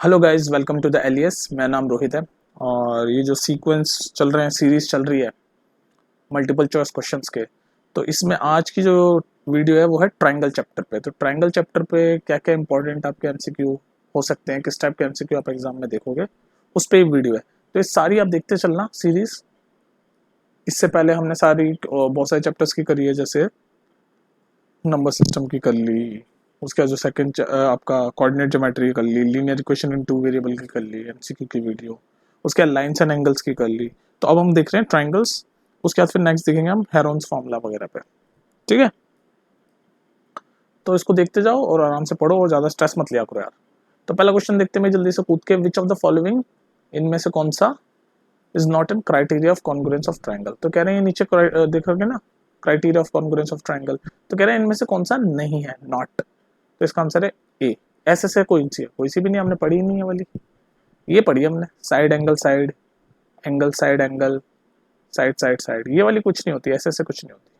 Hello guys, welcome to the एलियस। मेरा नाम रोहित है और ये जो सीक्वेंस चल रहे हैं, सीरीज चल रही है मल्टीपल चॉइस क्वेश्चंस के, तो इसमें आज की जो वीडियो है वो है ट्रायंगल चैप्टर पे। तो ट्रायंगल चैप्टर पे क्या क्या इंपॉर्टेंट आपके एमसीक्यू हो सकते हैं, किस टाइप के एमसीक्यू आप एग्जाम में देखोगे, उस पर वीडियो है। तो ये सारी आप देखते चलना सीरीज। इससे पहले हमने सारी बहुत सारे चैप्टर्स की करी है, जैसे नंबर सिस्टम की कर ली, उसका जो सेकंड आपका कोऑर्डिनेट ज्योमेट्री कर ली, linear equation in two variable की कर ली एमसीक्यू की वीडियो, उसके बाद लाइंस एंड एंगल्स की कर ली। तो अब हम देख रहे हैं ट्रायंगल्स, उसके बाद फिर नेक्स्ट देखेंगे हम हेरोन्स फार्मूला वगैरह पे। ठीक है, तो इसको देखते जाओ और आराम से पढ़ो और ज़्यादा स्ट्रेस मत लिया करो यार। तो पहला क्वेश्चन देखते हैं जल्दी से कूद के, विच ऑफ द फॉलोइंग, इनमें से कौन सा is not in criteria of congruence of triangle. तो कह रहे हैं नीचे देख रहे ना, criteria of congruence of triangle, तो कह रहे हैं इनमें से कौन सा नहीं है, नॉट। तो इसका आंसर है ए। ऐसे से कोई सी भी नहीं, हमने पढ़ी नहीं है वाली, ये पढ़ी हमने, side angle side, angle side angle, side side side, ये वाली कुछ नहीं होती, ऐसे से कुछ नहीं होती।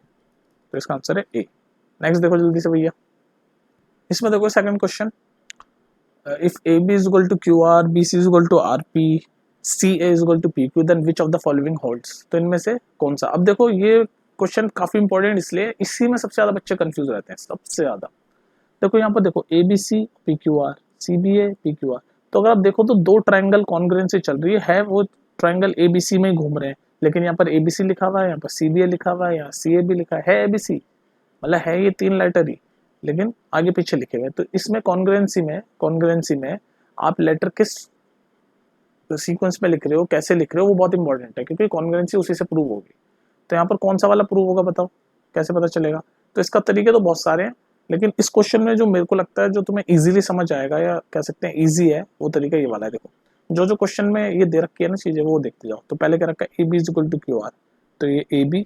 तो इसका आंसर है ए। नेक्स्ट देखो जल्दी से भैया, इसमें देखो second question, if A B is equal to Q R, B C is equal to R P, C A is equal to P Q, then which of the following holds. तो इनमें से कौन सा। अब देखो ये क्वेश्चन काफी important, इसलिए इसी में सबसे ज्यादा बच्चे कंफ्यूज रहते हैं, सबसे ज्यादा। देखो यहाँ पर देखो, A B C P Q R, C B A P Q R. तो अगर आप देखो तो दो ट्रायंगल कॉन्ग्रुएंसी चल रही है वो ट्रायंगल ए बी सी में ही घूम रहे हैं, लेकिन यहाँ पर ए बी सी लिखा हुआ है, यहाँ पर सी बी ए लिखा हुआ है, यहाँ सी ए बी लिखा है ए बी सी, मतलब है ये तीन लेटर ही, लेकिन आगे पीछे लिखे हुए। तो इसमें कॉन्ग्रुएंसी में आप लेटर किस सीक्वेंस में लिख रहे हो, कैसे लिख रहे हो, वो बहुत इंपॉर्टेंट है, क्योंकि कॉन्ग्रुएंसी उसी से प्रूव होगी। तो यहाँ पर कौन सा वाला प्रूव होगा बताओ, कैसे पता चलेगा। तो इसका तरीके तो बहुत सारे हैं, लेकिन इस क्वेश्चन में जो मेरे को लगता है जो तुम्हें इजीली समझ आएगा, या कह सकते हैं इजी है, वो तरीका ये वाला है। देखो जो जो क्वेश्चन में ये दे रखी है ना चीजें, वो देखते जाओ। तो पहले क्या रखा है, A B is equal to Q R, तो ये ए बी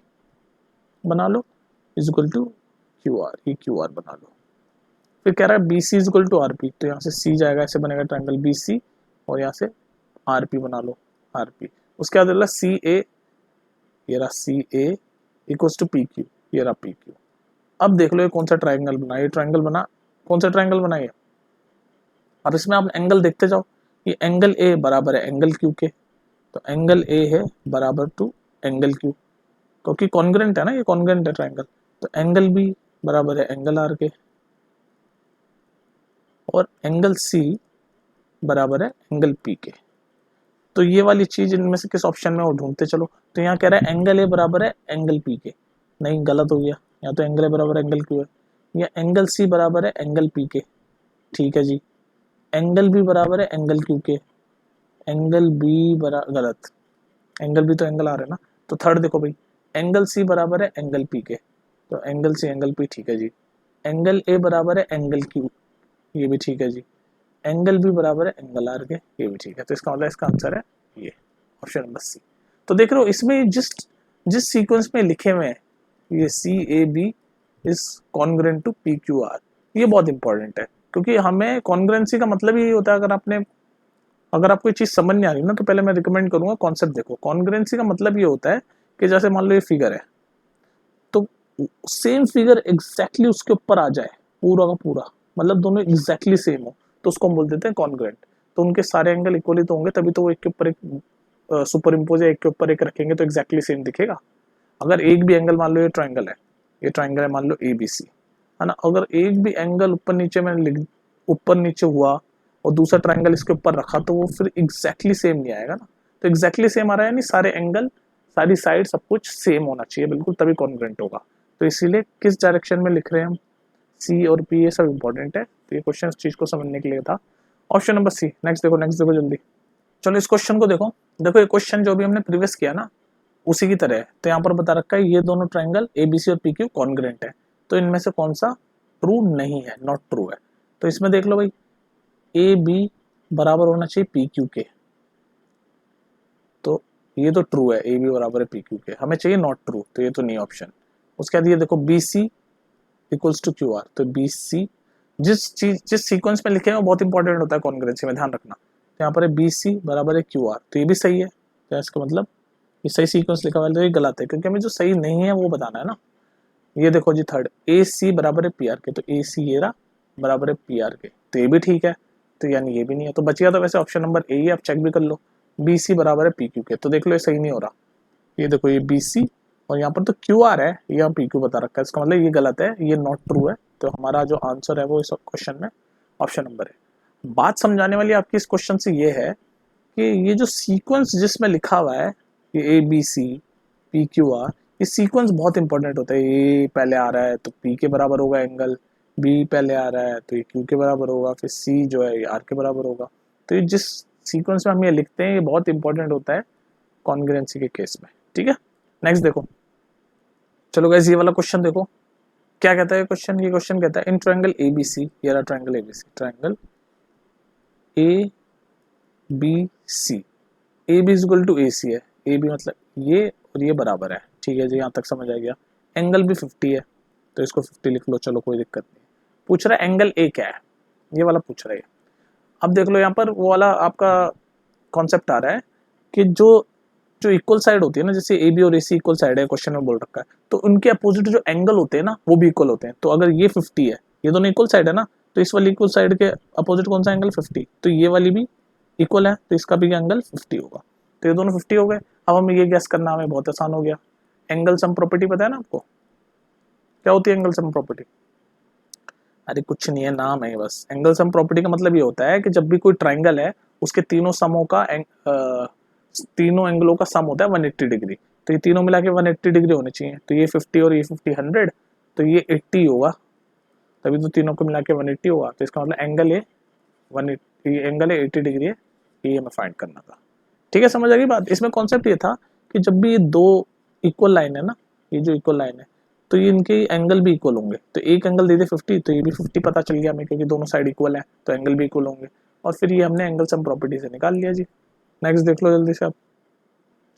बना लो is equal to Q R, ये क्यू आर बना लो। फिर कह रहा है B C is equal to R P, तो यहाँ से सी जाएगा, ऐसे बनेगा ट्रायंगल बी सी, और यहाँ से आर पी बना लो, आर पी। उसके बाद सी ए, ये रहा सी ए इक्वल्स टू पी क्यू, ये रहा पी क्यू। अब देख लो ये कौन सा ट्रायंगल बना, ये ट्रायंगल बना, कौन सा ट्रायंगल बना ये। अब इसमें आप एंगल देखते जाओ, ये एंगल ए बराबर है एंगल क्यू के, तो एंगल ए है बराबर टू एंगल क्यू, क्योंकि कॉन्ग्रुएंट है ना, ये कॉन्ग्रुएंट है ट्रायंगल। तो एंगल बी बराबर है एंगल आर के, और एंगल सी बराबर है एंगल पी के। तो ये वाली चीज इनमें से किस ऑप्शन में, वो ढूंढते चलो। तो यहाँ कह रहा है एंगल ए बराबर है एंगल पी के, नहीं गलत हो गया, या तो एंगल ए बराबर एंगल क्यू है, या एंगल सी बराबर है एंगल पी के, ठीक है जी। एंगल बी बराबर है एंगल क्यू के, एंगल बी बराबर गलत, एंगल बी तो एंगल आर है ना। तो थर्ड देखो भाई, एंगल सी बराबर है एंगल पी के, तो एंगल सी एंगल पी, ठीक है जी। एंगल ए बराबर है एंगल क्यू, ये भी ठीक है जी। एंगल बी बराबर है एंगल आर के, ये भी ठीक है। तो इसका मतलब इसका आंसर है ये ऑप्शन नंबर सी। तो देख रहे हो इसमें जिस जिस सीक्वेंस में लिखे हुए हैं, ये C A B is congruent to P Q R, ये बहुत इंपॉर्टेंट है, क्योंकि हमें कॉन्ग्रुएंसी का मतलब ही होता है, अगर आपको ये चीज समझ नहीं आ रही ना, तो पहले मैं रिकमेंड करूंगा कॉन्सेप्ट देखो। कॉन्ग्रुएंसी का मतलब ये होता है कि जैसे मान लो ये फिगर है, तो सेम फिगर एग्जैक्टली उसके ऊपर आ जाए, पूरा का पूरा, मतलब दोनों एग्जैक्टली सेम हो, तो उसको हम बोल देते हैं कॉन्ग्रुएंट। तो उनके सारे एंगल इक्वली तो होंगे, तभी तो वो एक के ऊपर एक सुपर इम्पोज या एक के ऊपर एक रखेंगे तो एग्जैक्टली सेम दिखेगा। अगर एक भी एंगल, मान लो ये ट्रायंगल है, ये ट्रायंगल है मान लो ए बी सी, है ना, अगर एक भी एंगल ऊपर नीचे मैंने ऊपर नीचे हुआ और दूसरा ट्रायंगल इसके ऊपर रखा, तो वो फिर एग्जैक्टली सेम नहीं आएगा ना। तो एग्जैक्टली सेम आ रहा है, यानी सारे एंगल, सारी साइड, सब कुछ सेम होना चाहिए बिल्कुल, तभी कॉन्ग्रुएंट होगा। तो इसीलिए किस डायरेक्शन में लिख रहे हैं हम, सी और पी, ये सब इंपॉर्टेंट है। तो ये क्वेश्चन इस चीज को समझने के लिए था। Option number C. नेक्स्ट देखो जल्दी। चलो इस क्वेश्चन को देखो, देखो ये क्वेश्चन जो भी हमने प्रीवियस किया ना, उसी की तरह है। तो यहाँ पर बता रखा है ये दोनों ट्रायंगल ए बी सी और पी क्यू कॉन्ग्रुएंट है, तो इनमें से कौन सा ट्रू नहीं है, नॉट ट्रू है। तो इसमें देख लो भाई, ए बी बराबर होना चाहिए पी क्यू के, तो ये तो ट्रू है, ए बी बराबर है पी क्यू के, हमें चाहिए नॉट ट्रू, तो ये तो नहीं ऑप्शन। उसके बाद ये देखो B C equals to Q R, तो बी सी जिस सीक्वेंस में लिखे हैं वो बहुत इंपॉर्टेंट होता है कॉन्ग्रुएंसी में, ध्यान रखना। तो यहाँ पर है बी सी बराबर है क्यू आर, तो ये भी सही है। तो इसका मतलब ये सही सीक्वेंस लिखा हुआ है, तो ये गलत है, क्योंकि हमें जो सही नहीं है वो बताना है ना। ये देखो जी थर्ड, ए सी बराबर है पी आर के, तो ए सी ये रहा बराबर है पी आर के, तो ये भी ठीक है। तो यानी ये भी नहीं है, तो बच गया तो वैसे ऑप्शन नंबर ए ही, आप चेक भी कर लो, बी सी बराबर है पी क्यू के। तो देख लो ये सही नहीं हो रहा, ये देखो ये बी सी और यहाँ पर तो क्यू आर है, ये यहाँ पी क्यू बता रखा है, इसका मतलब ये गलत है, ये नॉट ट्रू है। तो हमारा जो आंसर है वो इस क्वेश्चन में ऑप्शन नंबर है। बात समझाने वाली आपकी इस क्वेश्चन से ये है कि ये जो सीक्वेंस जिसमें लिखा हुआ है ये A B C P Q R, ये सीक्वेंस बहुत इंपॉर्टेंट होता है। ए पहले आ रहा है तो पी के बराबर होगा एंगल, बी पहले आ रहा है तो ये क्यू के बराबर होगा, फिर सी जो है ये आर के बराबर होगा। तो ये जिस सीक्वेंस में हम ये लिखते हैं ये बहुत इंपॉर्टेंट होता है कॉन्ग्रुएंसी के केस में, ठीक है। नेक्स्ट देखो, चलो गाइस ये वाला क्वेश्चन देखो क्या कहता है क्वेश्चन। ये क्वेश्चन कहता है इन ट्रायंगल एबीसी, ये रहा triangle ABC, triangle A B C, A B equal to A C है, ए बी मतलब ये और ये बराबर है, ठीक है जी, यहाँ तक समझ आ गया। एंगल भी 50 है तो इसको 50 लिख लो, चलो कोई दिक्कत नहीं। पूछ रहा है एंगल ए क्या है, ये वाला पूछ रहा है। अब देख लो यहाँ पर वो वाला आपका कॉन्सेप्ट आ रहा है कि जो इक्वल साइड होती है ना, जैसे ए बी और ए सी इक्वल साइड है, क्वेश्चन में बोल रखा है, तो उनके अपोजिट जो एंगल होते हैं ना वो भी इक्वल होते हैं। तो अगर ये 50 है, ये दोनों इक्वल साइड है ना, तो इस वाली इक्वल साइड के अपोजिट कौन सा एंगल 50, तो ये वाली भी इक्वल है तो इसका भी एंगल 50 होगा। तो ये दोनों 50 हो गए। अब हमें ये गैस करना हमें बहुत आसान हो गया। एंगल सम प्रॉपर्टी पता है ना आपको, क्या होती है एंगल सम प्रॉपर्टी? अरे कुछ नहीं है, नाम है बस। एंगल सम प्रॉपर्टी का मतलब ये होता है कि जब भी कोई ट्राइंगल है उसके तीनों समों का तीनों एंगलों का सम होता है 180 डिग्री। तो ये तीनों मिला के 180 डिग्री होने चाहिए। तो ये 50 और ये 50 100, तो ये 80 होगा, तभी तो तीनों को मिला के 180 होगा। तो इसका मतलब एंगल है 180, ये एंगल है 80 डिग्री है, ये हमें फाइंड करना था, ठीक है। समझ आ गई बात। इसमें कॉन्सेप्ट ये था कि जब भी ये दो इक्वल लाइन है ना, ये जो इक्वल लाइन है तो ये इनके एंगल भी इक्वल होंगे। तो एक एंगल दे दे 50 तो ये भी 50 पता चल गया हमें, क्योंकि दोनों साइड इक्वल है तो एंगल भी इक्वल होंगे। और फिर ये हमने एंगल सम प्रॉपर्टी से निकाल लिया जी। नेक्स्ट देख लो जल्दी से आप।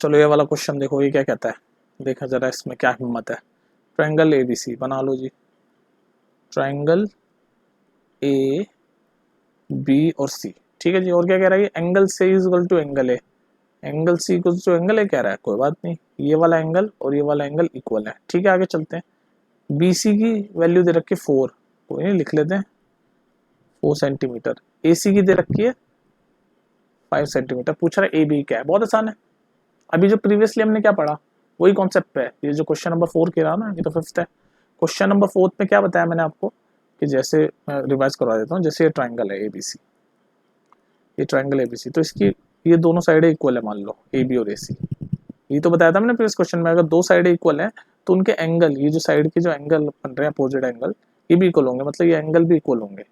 चलो ये वाला क्वेश्चन देखो, ये क्या कहता है, देखा जरा इसमें क्या हिम्मत है। ट्रायंगल ए बी सी बना लो जी, ट्रायंगल ए बी और सी, ठीक है जी। और क्या कह रहा है, angle C is equal to angle A, angle C equal to angle A कह रहा है, कोई बात नहीं, ये वाला एंगल और ये वाला एंगल इक्वल है, ठीक है। आगे चलते हैं। बी सी की वैल्यू दे रखी है 4, कोई नहीं लिख लेते हैं 4 सेंटीमीटर। ए सी की दे रखी है 5 सेंटीमीटर। पूछ रहा है ए बी क्या है, बहुत आसान है। अभी जो प्रीवियसली हमने क्या पढ़ा वही कॉन्सेप्ट पे है। ये जो क्वेश्चन नंबर 4 के रहा ना, ये तो 5th है। क्वेश्चन नंबर 4 में क्या बताया मैंने आपको कि जैसे मैं रिवाइज करवा देता हूँ, जैसे ये ट्राइंगल है एबीसी, ये ट्राइंगल एबीसी, तो इसकी ये दोनों साइडें इक्वल है, मान लो ए बी और ए सी। ये तो बताया था मैंने प्रीवियस क्वेश्चन में, अगर दो साइडें इक्वल है तो उनके एंगल, ये जो साइड के जो एंगल बन रहे हैं अपोजिट एंगल, ये भी इक्वल होंगे, मतलब ये एंगल भी इक्वल होंगे।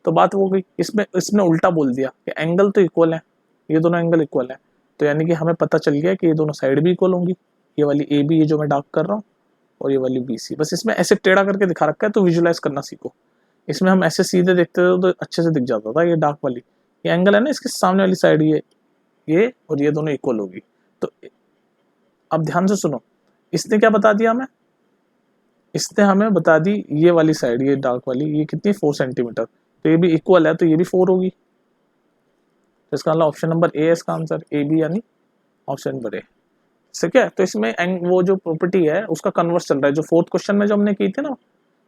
तो बात वो गई। इसमें इसने उल्टा बोल दिया कि एंगल तो इक्वल है, ये दोनों एंगल इक्वल है, तो यानी कि हमें पता चल गया कि ये दोनों साइड भी इक्वल होंगी। ये वाली ए बी, ये जो मैं डार्क कर रहा हूँ, और ये वाली बी सी। बस इसमें ऐसे टेढ़ा करके दिखा रखा है तो विजुलाइज करना सीखो। इसमें हम ऐसे सीधे देखते थे तो अच्छे से दिख जाता था। ये डार्क वाली ये एंगल है ना, इसके सामने वाली साइड ये और ये दोनों इक्वल होगी। तो अब ध्यान से सुनो, इसने क्या बता दिया हमें, इसने हमें बता दी ये वाली साइड, ये डार्क वाली, ये कितनी 4 सेंटीमीटर, तो ये भी इक्वल है तो ये भी 4 होगी। तो इसका मतलब ऑप्शन नंबर ए है इसका आंसर, ए बी यानी ऑप्शन नंबर ए। ठीक है। तो इसमें वो जो प्रॉपर्टी है उसका कन्वर्स चल रहा है, जो 4th क्वेश्चन में जो हमने की थी ना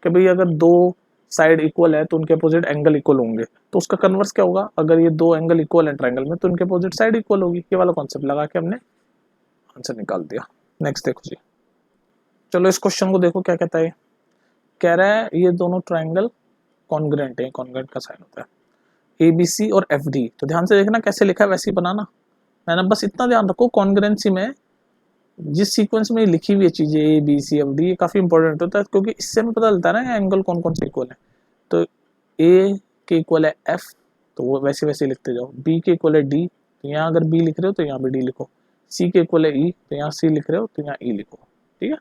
कि भाई अगर दो साइड इक्वल है तो उनके अपोजिट एंगल इक्वल होंगे, तो उसका कन्वर्स क्या होगा, अगर ये दो एंगल इक्वल है ट्रायंगल में तो उनके अपोजिट साइड इक्वल होगी। ये वाला कॉन्सेप्ट लगा के हमने आंसर निकाल दिया। नेक्स्ट देखो जी, चलो इस क्वेश्चन को देखो क्या कहता है। कह रहा है ये दोनों ट्रायंगल कॉन्ग्रुएंट है, कॉन्ग्रुएंट का साइन होता है ए बी सी और एफ डी। तो ध्यान से देखना कैसे लिखा है वैसे ही बनाना। मैंने बस इतना ध्यान रखो, कॉन्ग्रुएंसी में जिस सीक्वेंस में लिखी हुई है चीजें A B C F D, ये काफी इंपॉर्टेंट होता है, क्योंकि इससे हमें पता चलता है ना एंगल कौन कौन से इक्वल है। तो ए के इक्वल है एफ, तो वो वैसे वैसे लिखते जाओ। बी के इक्वल है डी, तो यहाँ अगर बी लिख रहे हो तो यहाँ भी डी लिखो। सी के इक्वल है ई, तो यहाँ सी लिख रहे हो तो यहाँ ई लिखो, ठीक है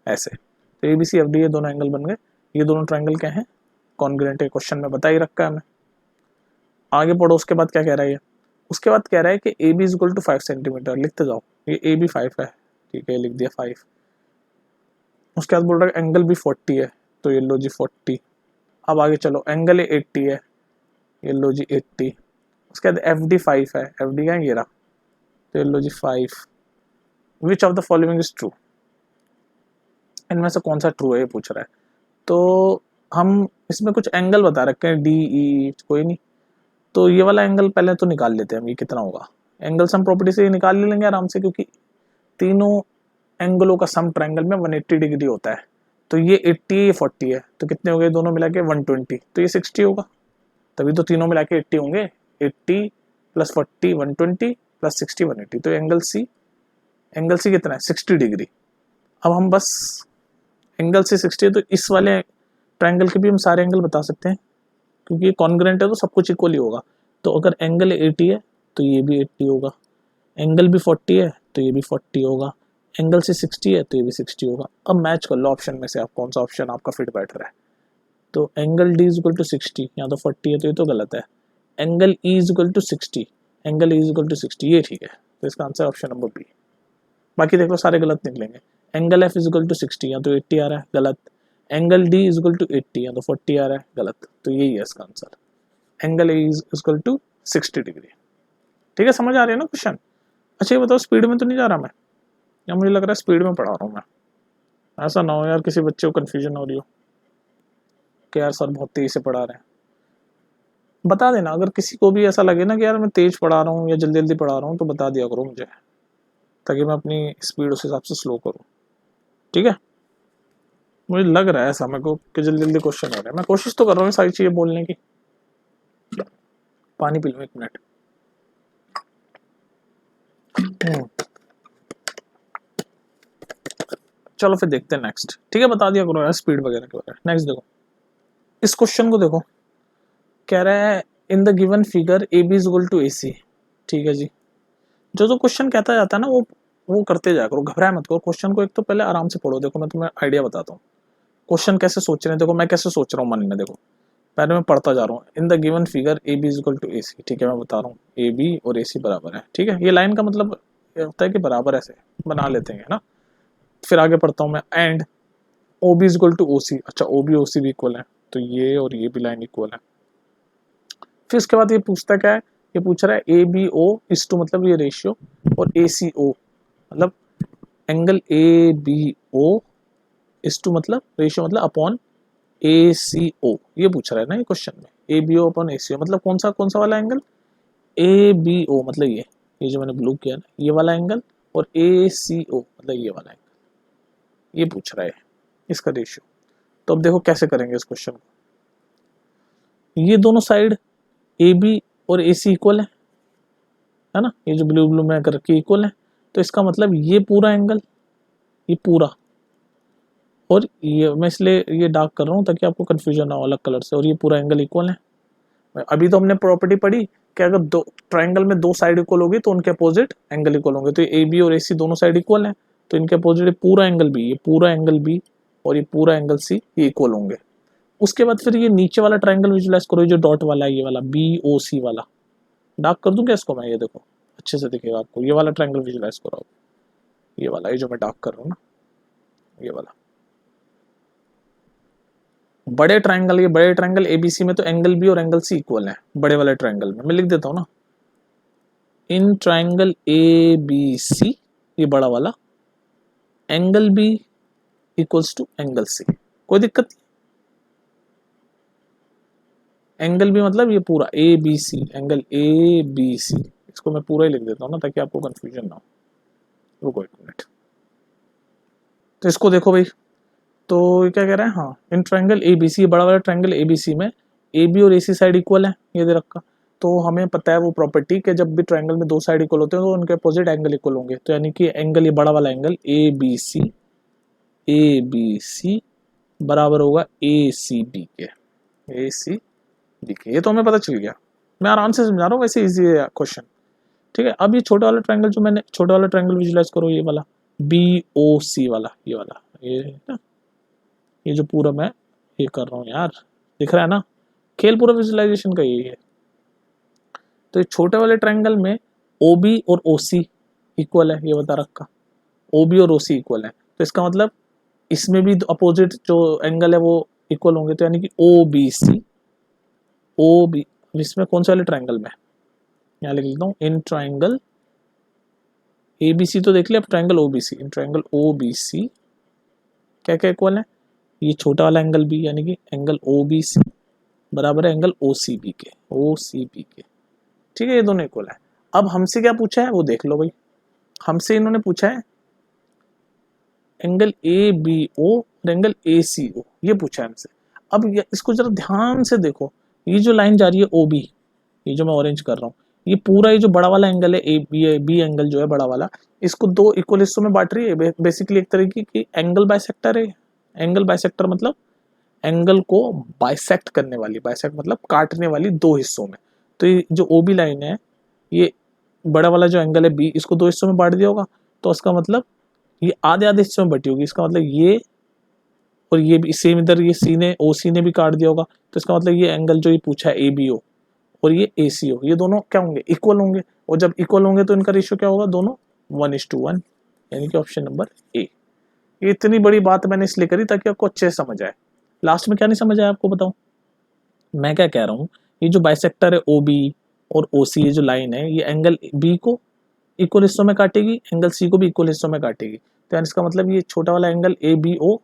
ऐसे। तो A B C F D ये दोनों एंगल बन गए। ये दोनों ट्रायंगल क्या है, कॉन्ग्रुएंट है, क्वेश्चन में बता ही रखा है हमें। आगे पढ़ो, उसके बाद क्या कह रहा है ये, उसके बाद कह रहा है कि A B is equal to 5 centimetre. लिखते जाओ, ये ए बी 5 है, ठीक है लिख दिया 5। उसके बाद बोल रहा है एंगल भी 40 है, तो ये लो जी 40। अब आगे चलो, एंगल 80 है, ये लो जी 80। उसके बाद एफ डी 5 है, एफ डी का ये रहा, तो ये लो जी 5। विच of the following is true, इनमें से कौन सा ट्रू है ये पूछ रहा है। तो हम इसमें कुछ एंगल बता रखे हैं डी ई, कोई नहीं, तो ये वाला एंगल पहले तो निकाल लेते हैं हम, ये कितना होगा। एंगल सम प्रॉपर्टी से ये निकाल ले लेंगे आराम से, क्योंकि तीनों एंगलों का सम ट्रायंगल में 180 डिग्री होता है। तो ये 80 है, ये 40 है, तो कितने हो गए दोनों मिला के 120, तो ये 60 होगा, तभी तो तीनों मिला के 80 होंगे। 80 + 40 120 + 60 180, तो एंगल सी कितना है 60 डिग्री। अब हम बस एंगल सी 60 है, तो इस वाले ट्रायंगल के भी हम सारे एंगल बता सकते हैं, क्योंकि ये कॉन्ग्रुएंट है तो सब कुछ इक्वल ही होगा। तो अगर एंगल 80 है तो ये भी 80 होगा, एंगल भी 40 है तो ये भी 40 होगा, एंगल से 60 है तो ये भी 60 होगा। अब मैच कर लो ऑप्शन में से, आप कौन सा ऑप्शन आपका फिट बैठ रहा है। तो angle D is equal to 60, यहाँ तो 40 है तो ये तो गलत है। Angle E is equal to 60, angle E is equal to 60, ये ठीक है, तो इसका आंसर ऑप्शन नंबर बी। बाकी देख लो सारे गलत निकलेंगे। Angle F is equal to 60, यहाँ तो 80 आ रहा है, गलत। Angle D is equal to 80, यहाँ तो 40 आ रहा है, गलत। तो यही है इसका answer, angle A is equal to 60 degree. ठीक है, समझ आ रही है ना क्वेश्चन। अच्छा ये बताओ स्पीड में तो नहीं जा रहा मैं, या मुझे लग रहा है स्पीड में पढ़ा रहा हूँ मैं। ऐसा ना हो यार किसी बच्चे को कन्फ्यूजन हो रही हो कि यार सर बहुत तेज से पढ़ा रहे हैं। बता देना अगर किसी को भी ऐसा लगे ना कि यार मैं तेज पढ़ा रहा हूँ या जल्दी जल्दी पढ़ा रहा हूँ, तो बता दिया करो मुझे, ताकि मैं अपनी स्पीड उस हिसाब से स्लो करूँ। ठीक है, मुझे लग रहा है ऐसा मेरे को कि जल्दी जल्दी क्वेश्चन हो रहे हैं। मैं कोशिश तो कर रहा हूँ सारी चीज़ें बोलने की। पानी पी लूँ 1 मिनट। चलो फिर देखते हैं नेक्स्ट। ठीक है, बता दिया करो यार स्पीड वगैरह के बारे में। नेक्स्ट देखो, इस क्वेश्चन को देखो, कह रहा है in the given figure A B is equal to A C. ठीक है जी, जो क्वेश्चन कहता जाता है ना वो करते जाया करो, घबराए मत करो। क्वेश्चन को एक तो पहले आराम से पढ़ो। देखो मैं तुम्हें आइडिया बताता हूँ क्वेश्चन कैसे सोच रहे हैं। देखो मैं कैसे सोच रहा हूँ मन में, देखो पहले मैं पढ़ता जा रहा हूँ। In the given figure A B is equal to A C. ठीक है, मैं बता रहा हूँ ए बी और ए सी बराबर है। ठीक है, ये लाइन का मतलब होता है कि बराबर ऐसे बना लेते हैं ना। फिर आगे पढ़ता हूँ मैं, and O B is equal to O C. अच्छा ओ बी ओ सी भी इक्वल है, तो ये और ये भी लाइन इक्वल है। फिर इसके बाद ये पूछता क्या है, ये पूछ रहा है ए बी ओ इस टू मतलब ये रेशियो, और ए सी ओ मतलब एंगल ए बी ओ इस टू मतलब रेशियो मतलब अपॉन ए सी ओ। ये पूछ रहा है ना ये क्वेश्चन में, ए बी ओ अपॉन ए सी ओ मतलब कौन सा वाला एंगल, ए बी ओ मतलब ये जो मैंने ब्लू किया ना ये वाला एंगल, और ए सी ओ मतलब ये वाला एंगल। ये पूछ रहा है इसका रेशियो। तो अब देखो कैसे करेंगे इस क्वेश्चन को। ये दोनों साइड ए बी और ए सी इक्वल है ना, ये जो ब्लू में कर रखी इक्वल है। तो इसका मतलब ये पूरा एंगल, ये पूरा, और ये मैं इसलिए ये डार्क कर रहा हूँ ताकि आपको कंफ्यूजन ना हो अलग कलर से, और ये पूरा एंगल इक्वल है। अभी तो हमने प्रॉपर्टी पढ़ी कि अगर दो ट्राइंगल में दो साइड इक्वल होगी तो उनके अपोजिट एंगल इक्वल होंगे। तो ए बी और ए सी दोनों साइड इक्वल हैं, तो इनके अपोजिट पूरा एंगल बी, ये पूरा एंगल बी और ये पूरा एंगल सी ये इक्वल होंगे। उसके बाद फिर ये नीचे वाला ट्राइंगल विजुलाइज करो, जो डॉट वाला है ये वाला बी ओ सी वाला। डार्क कर दूं क्या इसको मैं, ये देखो अच्छे से दिखेगा आपको। ये वाला ट्राइंगल विजुलाइज करो, ये वाला, ये जो मैं डार्क कर रहा हूँ ना ये वाला बड़े ट्राइंगल। ये बड़े ट्राइंगल एबीसी में तो एंगल बी और एंगल सी इक्वल है। बड़े वाले ट्राइंगल में मैं लिख देता हूँ ना, in triangle A B C ये बड़ा वाला angle B equals to angle C. कोई दिक्कत नहीं, एंगल बी मतलब ये पूरा A B C, angle A B C, इसको मैं पूरा ही लिख देता हूँ ना ताकि आपको कंफ्यूजन ना हो। रुको 1 मिनट। तो इसको देखो भाई, तो ये क्या कह रहा है, हाँ इन ट्राइंगल ए बी सी, बड़ा वाला ट्राइंगल ए बी सी में ए बी और ए सी साइड इक्वल है, ये दे रखा। तो हमें पता है वो प्रॉपर्टी कि जब भी ट्राइंगल में दो साइड इक्वल होते हैं तो उनके अपोजिट एंगल इक्वल होंगे। तो यानी कि एंगल, ये बड़ा वाला एंगल ए बी सी बराबर होगा ए सी बी के, ए सी बी के। ये तो हमें पता चल गया, मैं आराम से समझा रहा हूँ, वैसे इजी है क्वेश्चन। ठीक है, अब ये छोटा वाला ट्राइंगल जो मैंने, छोटा वाला ट्राइंगल विजुलाइज करो, ये वाला बी ओ सी वाला, ये वाला, ये ना, ये जो पूरा मैं ये कर रहा हूँ यार, दिख रहा है ना, खेल पूरा विजुअलाइजेशन का यही है। तो ये छोटे वाले ट्रायंगल में ओ बी और ओ सी इक्वल है, ये बता रखा, ओ बी और ओ सी इक्वल है। तो इसका मतलब इसमें भी अपोजिट जो एंगल है वो इक्वल होंगे। तो यानी कि ओ बी सी, ओ बी, इसमें कौन से वाले ट्रायंगल में, यहाँ लिख लेता हूँ, इन ट्रायंगल ए बी सी तो देख लिया, अब triangle O B C, in triangle O B C क्या क्या इक्वल है, ये छोटा वाला एंगल बी यानी कि एंगल ओ बी सी बराबर है एंगल ओ सी बी के। ओ सी पी के, ठीक है, ये दोनों इक्वल है। अब हमसे क्या पूछा है वो देख लो भाई, हमसे इन्होंने पूछा है एंगल ए बी ओ और एंगल ए सी ओ, ये पूछा है हमसे। अब इसको जरा ध्यान से देखो, ये जो लाइन जा रही है ओ बी, ये जो मैं ऑरेंज कर रहा हूँ, ये पूरा ये जो बड़ा वाला एंगल है ए बी एंगल जो है बड़ा वाला, इसको दो इक्वल हिस्सों में बांट रही है। बेसिकली एक तरीके की एंगल बाइसेक्टर है। एंगल बाइसेक्टर मतलब एंगल को बाइसेक्ट करने वाली, बाइसेक्ट मतलब काटने वाली दो हिस्सों में। तो ये जो ओ बी लाइन है, ये बड़ा वाला जो एंगल है बी, इसको दो हिस्सों में बांट दिया होगा, तो उसका मतलब ये आधे आधे हिस्सों में बटी होगी। इसका मतलब ये और ये भी सेम, इधर ये सी ने ओ सी ने भी काट दिया होगा, तो इसका मतलब ये एंगल जो ये पूछा है ए बी ओ और ये ए सी ओ, ये दोनों क्या होंगे, इक्वल होंगे। और जब इक्वल होंगे तो इनका रेशियो क्या होगा, दोनों 1:1, यानी कि ऑप्शन नंबर ए। ये इतनी बड़ी बात मैंने इसलिए करी ताकि आपको अच्छे से समझ आए। लास्ट में क्या नहीं समझ आया आपको बताऊं, मैं क्या कह रहा हूँ, ये जो बाइसेक्टर है ओ बी और ओ सी, ये जो लाइन है ये एंगल बी को इक्वल हिस्सों में काटेगी, एंगल सी को भी इक्वल हिस्सों में काटेगी। तो यानी इसका मतलब ये छोटा वाला एंगल ए बी ओ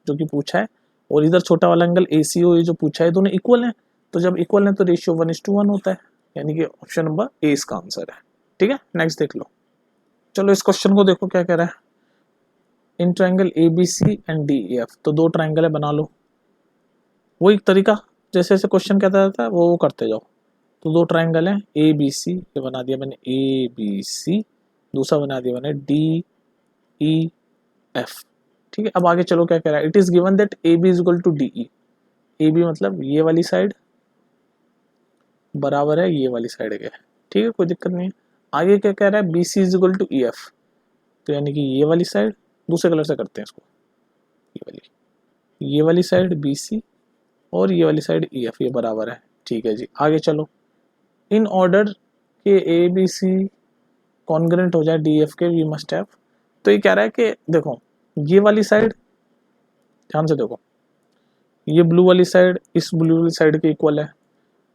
जो कि पूछा है और इधर छोटा वाला एंगल ए सी ओ ये जो पूछा है, दोनों इक्वल हैं। तो जब इक्वल है तो रेशियो 1:1 होता है, यानी कि ऑप्शन नंबर ए इसका आंसर है। ठीक है, नेक्स्ट देख लो। चलो इस क्वेश्चन को देखो क्या कह रहा है, in triangle A B C and D E F, तो दो ट्रायंगल है बना लो। वो एक तरीका, जैसे जैसे क्वेश्चन कहता रहता है वो करते जाओ। तो दो ट्रायंगल हैं ए बी सी, ये बना दिया मैंने ए बी सी, दूसरा बना दिया मैंने डी ई एफ। ठीक है, अब आगे चलो क्या कह रहा है, it is given that A B is equal to D E. A B मतलब ये वाली साइड बराबर है ये वाली साइड के, ठीक है, कोई दिक्कत नहीं है। आगे क्या कह रहा है, B C is equal to E F, तो यानी कि ये वाली साइड, दूसरे कलर से करते हैं इसको, ये वाली साइड बी सी और ये वाली साइड ई एफ, ये बराबर है। ठीक है जी, आगे चलो। इन ऑर्डर के ए बी सी कॉन्ग्रेंट हो जाए डी एफ के, वी मस्ट हैव। तो ये कह रहा है कि देखो ये वाली साइड, ध्यान से देखो, ये ब्लू वाली साइड इस ब्लू वाली साइड के इक्वल है,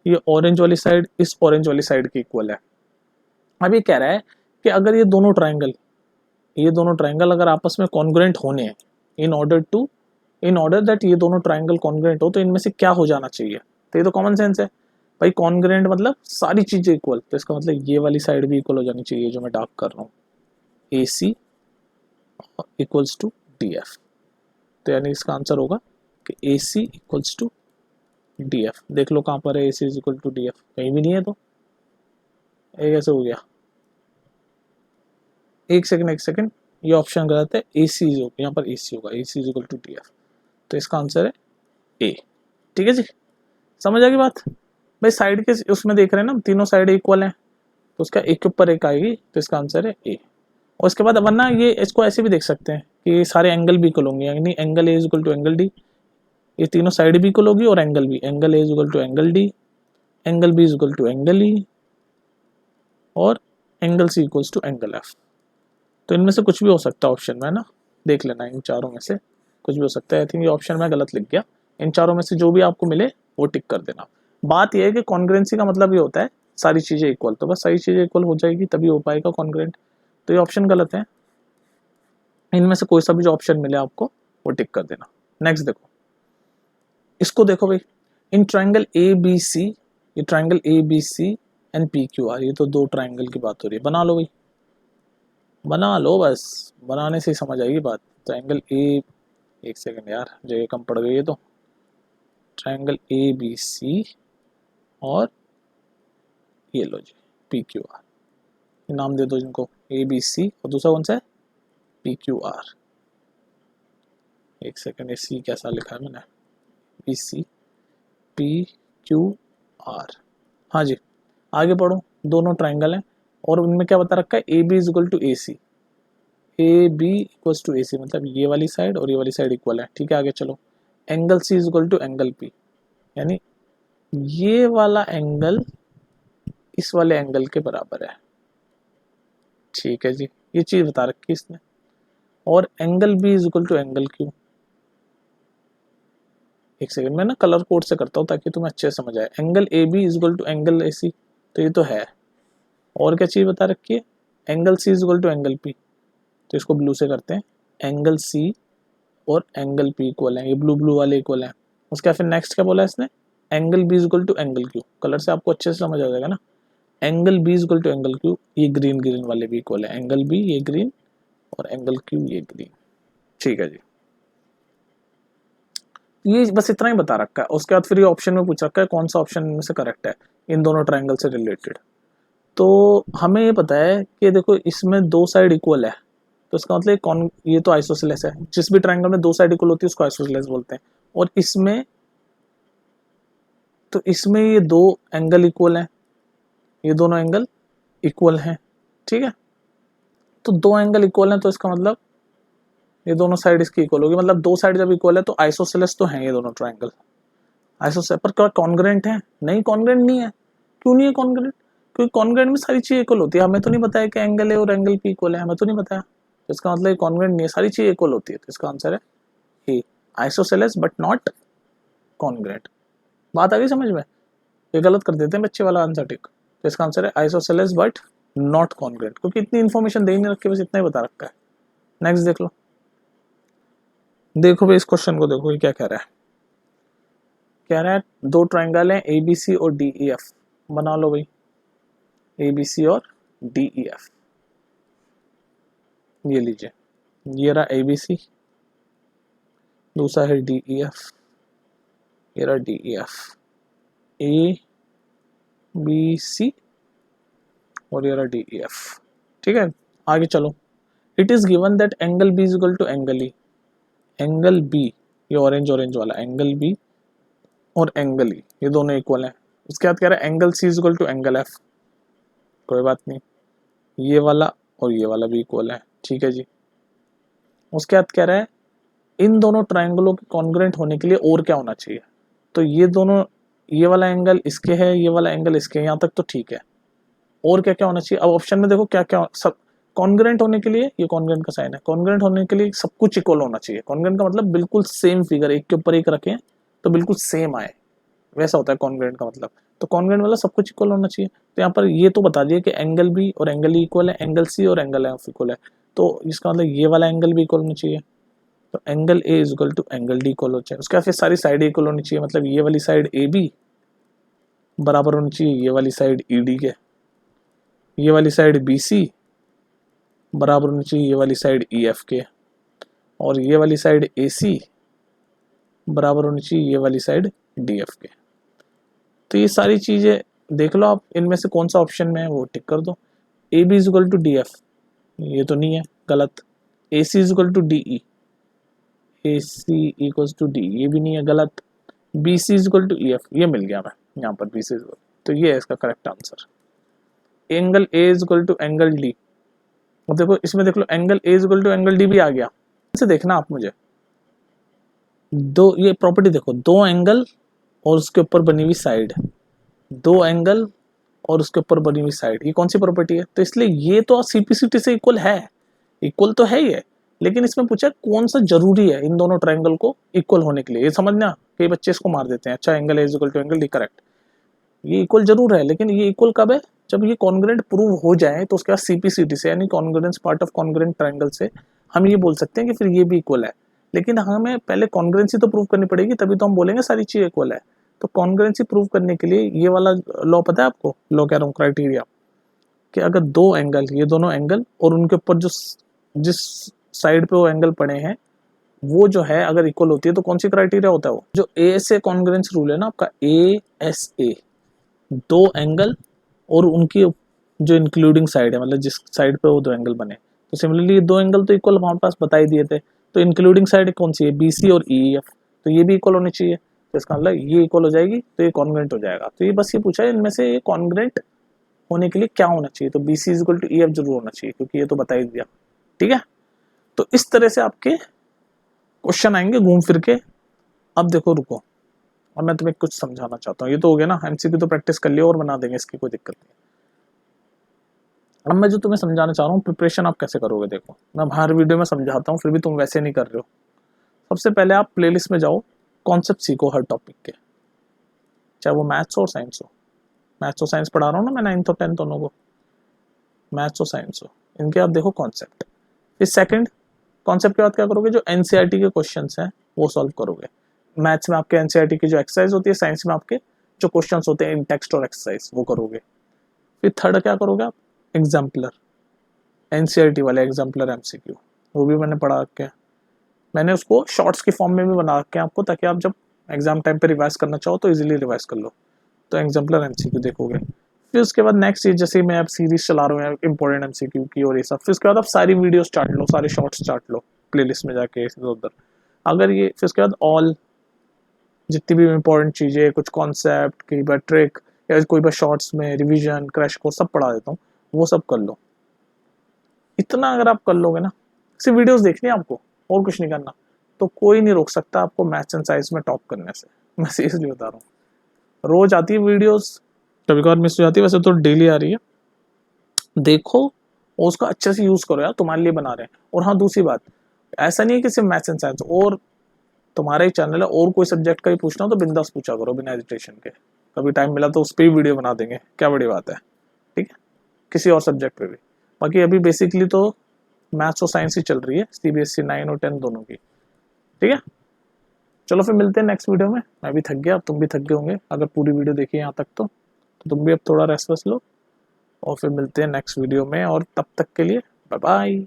ये ऑरेंज वाली साइड इस ऑरेंज वाली साइड के इक्वल है। अब ये कह रहा है कि अगर ये दोनों ट्रायंगल अगर आपस में कॉन्ग्रेंट होने हैं, इन ऑर्डर दैट ये दोनों ट्रायंगल कॉन्ग्रेंट हो, तो इनमें से क्या हो जाना चाहिए। तो ये तो कॉमन सेंस है भाई, कॉन्ग्रेंट मतलब सारी चीजें इक्वल, तो इसका मतलब ये वाली साइड भी इक्वल हो जानी चाहिए जो मैं डार्क कर रहा हूँ, A C equals to D F. तो यानी इसका आंसर होगा कि A C equals to D F. देख लो कहाँ पर है A C is equal to D F, कहीं भी नहीं है। तो ये कैसे हो गया, एक सेकंड, ये ऑप्शन गलत है, ए सी यहाँ पर ए सी होगा, A C is equal to D F. तो इसका आंसर है ए। ठीक है जी, समझ आ गई बात। भाई साइड के उसमें देख रहे हैं ना, तीनों साइड इक्वल हैं, तो उसका एक के ऊपर एक आएगी, तो इसका आंसर है ए। और उसके बाद वरना ये इसको ऐसे भी देख सकते हैं कि सारे एंगल भी इक्वल होंगे, यानी angle A is equal to angle D, ये तीनों साइड भी इक्वल होगी और एंगल भी, angle A is equal to angle D, angle B is equal to angle E और angle C equals to angle F. तो इनमें से कुछ भी हो सकता है ऑप्शन में ना, देख लेना इन चारों में से कुछ भी हो सकता है। आई थिंक ये ऑप्शन में गलत लिख गया, इन चारों में से जो भी आपको मिले वो टिक कर देना। बात यह है कि कॉन्ग्रेंसी का मतलब ये होता है सारी चीजें इक्वल, तो बस सारी चीजें इक्वल हो जाएगी तभी हो पाएगा कॉन्ग्रेंट। तो ये ऑप्शन गलत है, इनमें से कोई सा भी जो ऑप्शन मिले आपको वो टिक कर देना। नेक्स्ट देखो, इसको देखो भाई, in triangle A B C, ये triangle A B C and P Q R, ये तो दो ट्राइंगल की बात हो रही है, बना लो भाई, बना लो, बस बनाने से ही समझ आएगी बात। ट्राइंगल ए, एक सेकंड यार जगह कम पड़ गई है, तो ट्राइंगल ए बी सी और ये लो जी पी क्यू आर, नाम दे दो इनको, ए बी सी और दूसरा कौन सा है पी क्यू आर। एक सेकंड, ये सी कैसा लिखा है मैंने, B C P Q R. हाँ जी, आगे पढ़ो, दोनों ट्राइंगल हैं और उनमें क्या बता रखा है, A B is equal to A C, A B equals to A C, मतलब ये वाली साइड और ये वाली साइड इक्वल है। ठीक है, आगे चलो, angle C is equal to angle P, यानी ये वाला एंगल इस वाले एंगल के बराबर है। ठीक है जी, ये चीज बता रखी है इसने। और angle B is equal to angle Q, एक सेकंड मैं ना कलर कोड से करता हूँ ताकि तुम्हें अच्छे से समझ आए। Angle A B is equal to angle A C, तो ये तो है। और क्या चीज बता रखी है, angle C is equal to angle P, तो इसको ब्लू से करते हैं, एंगल सी और एंगल पी इक्वल है, ये ब्लू ब्लू वाले इक्वल है। उसके फिर नेक्स्ट क्या बोला इसने, angle B is equal to angle Q, colour से आपको अच्छे से समझ आ जाएगा ना, angle B is equal to angle Q, ये ग्रीन ग्रीन वाले भी इक्वल है, एंगल बी ये ग्रीन और एंगल क्यू ये ग्रीन, ठीक है जी। ये बस इतना ही बता रखा है, उसके बाद फिर ये ऑप्शन में पूछ रखा है कौन सा ऑप्शन इनमें से करेक्ट है इन दोनों ट्रायंगल से रिलेटेड। तो हमें ये पता है कि देखो इसमें दो साइड इक्वल है, तो इसका मतलब ये तो आइसोसेलेस है, जिस भी ट्रायंगल में दो साइड इक्वल होती है उसको आइसोसेलेस बोलते हैं। और इसमें तो इसमें ये दो एंगल इक्वल हैं, ये दोनों एंगल इक्वल हैं, ठीक है। तो दो एंगल इक्वल हैं तो इसका मतलब ये दोनों साइड इसकी इक्वल होगी, मतलब दो साइड जब इक्वल है तो आइसोसेलेस तो हैं ये दोनों ट्रायंगल। आइसोसेलेस पर क्या कॉन्ग्रेंट है? नहीं, कॉन्ग्रेंट नहीं है। क्यों नहीं है कॉन्ग्रेंट? क्योंकि कॉन्ग्रेंट में सारी चीजें इक्वल होती है, हमें तो नहीं पता है कि एंगल ए और एंगल पी इक्वल है, हमें तो नहीं पता है, तो इसका मतलब कॉन्ग्रेंट नहीं है, सारी चीजें इक्वल होती है, तो इसका आंसर है ए, आइसोसेलेस बट नॉट कॉन्ग्रेंट। बात आ गई समझ में? ये गलत कर देते हैं बच्चे वाला आंसर टिक, तो इसका आंसर है आइसोसेलेस बट नॉट कॉन्ग्रेंट, क्योंकि इतनी इन्फॉर्मेशन दे ही नहीं रखी, बस इतना ही बता रखा है। नेक्स्ट देख लो, देखो भाई इस क्वेश्चन को देखो, ये क्या कह रहा है। कह रहा है दो ट्रायंगल हैं ए बी सी और डी ई एफ, बना लो भाई ए बी सी और डी ई एफ। ये लीजिए, ये रहा ए बी सी, दूसरा है डी ई एफ, ये रहा D E F, A B C और ये रहा डी ई एफ, ठीक है। आगे चलो, it is given that angle B is equal to angle E, angle B ये ऑरेंज ऑरेंज वाला एंगल बी और एंगल ई ये दोनों इक्वल हैं। इसके बाद कह रहा है angle C is equal to angle F, कोई बात नहीं, ये वाला और ये वाला भी इक्वल है, ठीक है जी। उसके बाद कह रहा है इन दोनों ट्रायंगलों के कॉन्ग्रुएंट होने के लिए और क्या होना चाहिए, तो ये दोनों, ये वाला एंगल इसके है, ये वाला एंगल इसके, यहाँ तक तो ठीक है, और क्या क्या होना चाहिए। अब ऑप्शन में देखो क्या क्या सब कॉन्ग्रुएंट होने के लिए, ये कॉन्ग्रुएंट का साइन है, कॉन्ग्रुएंट होने के लिए सब कुछ इक्वल होना चाहिए। कॉन्ग्रुएंट का मतलब बिल्कुल सेम फिगर एक के ऊपर एक रखें तो बिल्कुल सेम आए, वैसा होता है कॉन्ग्रुएंट का मतलब। तो कॉन्ग्रुएंट मतलब सब कुछ इक्वल होना चाहिए, तो यहाँ पर ये तो बता दिया कि एंगल बी और एंगल ई इक्वल है, एंगल सी और एंगल एफ इक्वल है, तो इसका मतलब ये वाला एंगल भी इक्वल होना चाहिए, तो angle A is equal to angle D equal हो चाहिए। उसके बाद फिर सारी साइड इक्वल होनी चाहिए, मतलब ये वाली साइड ए बी बराबर होनी चाहिए ये वाली साइड ई डी के, ये वाली साइड बी सी बराबर होनी चाहिए ये वाली साइड ई एफ के, और ये वाली साइड ए सी बराबर होनी चाहिए ये वाली साइड डी एफ के। तो ये सारी चीज़ें देख लो आप, इनमें से कौन सा ऑप्शन में है वो टिक कर दो। A B is equal to D F, ये तो नहीं है, गलत। A C is equal to D E, A C equal to D, ये भी नहीं है, गलत। B C is equal to E F, ये मिल गया मैं यहाँ पर बी सी इज, तो ये है इसका correct answer. Angle A is equal to angle D, अब देखो इसमें देख लो angle A is equal to angle D भी आ गया, इसे देखना आप मुझे, दो ये प्रॉपर्टी देखो, दो एंगल और उसके ऊपर बनी हुई साइड, दो एंगल और उसके ऊपर बनी हुई साइड, ये कौन सी प्रॉपर्टी है, तो इसलिए ये तो सीपीसीटी से इक्वल है, इक्वल तो है ये, लेकिन इसमें पूछा कौन सा जरूरी है इन दोनों ट्रायंगल को इक्वल होने के लिए। ये समझना, कई बच्चे इसको मार देते हैं, अच्छा angle A is equal to angle D, correct, ये इक्वल जरूर है, लेकिन ये इक्वल कब है, जब ये कॉन्ग्रुएंट प्रूव हो जाए, तो उसके बाद सीपीसीटी से यानी congruence part of congruent triangle से हम ये बोल सकते हैं कि फिर ये भी इक्वल है, लेकिन हमें पहले कॉन्ग्रुएंसी तो प्रूव करनी पड़ेगी, तभी तो हम बोलेंगे सारी चीज इक्वल है। तो कॉन्ग्रुएंसी प्रूव करने के लिए ये वाला लॉ पता है आपको, लॉ कह रहा हूँ क्राइटेरिया, कि अगर दो एंगल, ये दोनों एंगल और उनके ऊपर जो जिस साइड पे वो एंगल पड़े हैं वो जो है अगर इक्वल होती है, तो कौन सी क्राइटेरिया होता है वो, जो A S A congruence rule है ना आपका, ए एस ए, दो एंगल और उनकी जो इंक्लूडिंग साइड है, मतलब जिस साइड पे वो दो एंगल बने, तो सिमिलरली दो एंगल तो इक्वल हमारे पास बता ही दिए थे, तो इंक्लूडिंग साइड कौन सी है, बी सी और ई एफ, तो ये भी इक्वल होनी चाहिए, तो इसका मतलब ये इक्वल हो जाएगी तो ये कॉन्ग्रुएंट हो जाएगा। तो ये बस ये पूछा है इनमें से ये कॉन्ग्रुएंट होने के लिए क्या होना चाहिए, तो B C is equal to E F जरूर होना चाहिए, क्योंकि ये तो बता ही दिया, ठीक है। तो इस तरह से आपके क्वेश्चन आएंगे घूम फिर के। अब देखो रुको, और मैं तुम्हें कुछ समझाना चाहता हूँ, ये तो हो गया ना, एमसीक्यू तो प्रैक्टिस कर लियो और बना देंगे, इसकी कोई दिक्कत नहीं। अब मैं जो तुम्हें समझाना चाह रहा हूँ प्रिपरेशन आप कैसे करोगे, देखो मैं हर वीडियो में समझाता हूँ, फिर भी तुम वैसे नहीं कर रहे हो। सबसे पहले आप प्लेलिस्ट में जाओ, कॉन्सेप्ट सीखो हर टॉपिक के, चाहे वो मैथ्स हो और साइंस हो, मैथ्स और साइंस पढ़ा रहा हूँ ना मैं 9th और 10th दोनों को, मैथ्स और साइंस हो, इनके आप देखो कॉन्सेप्ट। फिर सेकंड कॉन्सेप्ट के बाद क्या करोगे, जो एनसीईआरटी के क्वेश्चंस हैं वो सॉल्व करोगे। मैथ्स में आपके एनसीईआरटी की जो एक्सरसाइज होती है, साइंस में आपके जो क्वेश्चंस होते हैं इन टेक्स्ट और एक्सरसाइज वो करोगे। फिर थर्ड क्या करोगे आप, एग्जाम्पलर, एनसीईआरटी वाले एग्जाम्पलर एमसीक्यू, वो भी मैंने पढ़ा रखे हैं। मैंने उसको शॉर्ट्स की फॉर्म में भी बना रखे हैं आपको, ताकि आप जब एग्जाम टाइम पे रिवाइज करना चाहो तो इजीली रिवाइज कर लो। तो एग्जाम्पलर एमसीक्यू देखोगे। फिर उसके बाद नेक्स्ट चीज, जैसे मैं अब सीरीज चला रहा हूँ इंपॉर्टेंट एमसीक्यू की और ये सब, फिर उसके बाद आप सारी वीडियोस चाट लो, सारे शॉर्ट्स चाट लो प्लेलिस्ट में जाके इधर उधर। अगर ये, फिर उसके बाद ऑल जितनी भी इंपॉर्टेंट चीज़ें, कुछ कॉन्सेप्ट, कई बार ट्रिक या कोई बार शॉर्ट्स में रिवीजन, क्रैश कोर्स सब पढ़ा देता हूँ, वो सब कर लो। इतना अगर आप कर लोगे ना, सिर्फ वीडियोस देखनी है आपको और कुछ नहीं करना, तो कोई नहीं रोक सकता आपको मैथ्स एंड साइंस में टॉप करने से। मैं सीरियसली बता रहा हूँ। रोज आती है वीडियोस, कभी कभार मिस हो जाती है, वैसे तो डेली आ रही है। देखो और उसका अच्छे से यूज करो यार, तुम्हारे लिए बना रहे हैं। और हाँ दूसरी बात, ऐसा नहीं है कि सिर्फ मैथ्स एंड साइंस, और तुम्हारा ही चैनल है, और कोई सब्जेक्ट का ही पूछना हो तो बिंदास पूछा करो बिना हेजिटेशन के। कभी टाइम मिला तो उस पर भी वीडियो बना देंगे, क्या बड़ी बात है, ठीक है, किसी और सब्जेक्ट पे भी। बाकी अभी बेसिकली तो मैथ्स और साइंस ही चल रही है, सीबीएसई 9 और 10 दोनों की, ठीक है। चलो फिर मिलते हैं नेक्स्ट वीडियो में। मैं भी थक गया, अब तुम भी थक गए होंगे अगर पूरी वीडियो देखी यहाँ तक तो तुम भी अब थोड़ा रेस्ट वेस्ट लो, और फिर मिलते हैं नेक्स्ट वीडियो में, और तब तक के लिए बाय बाय।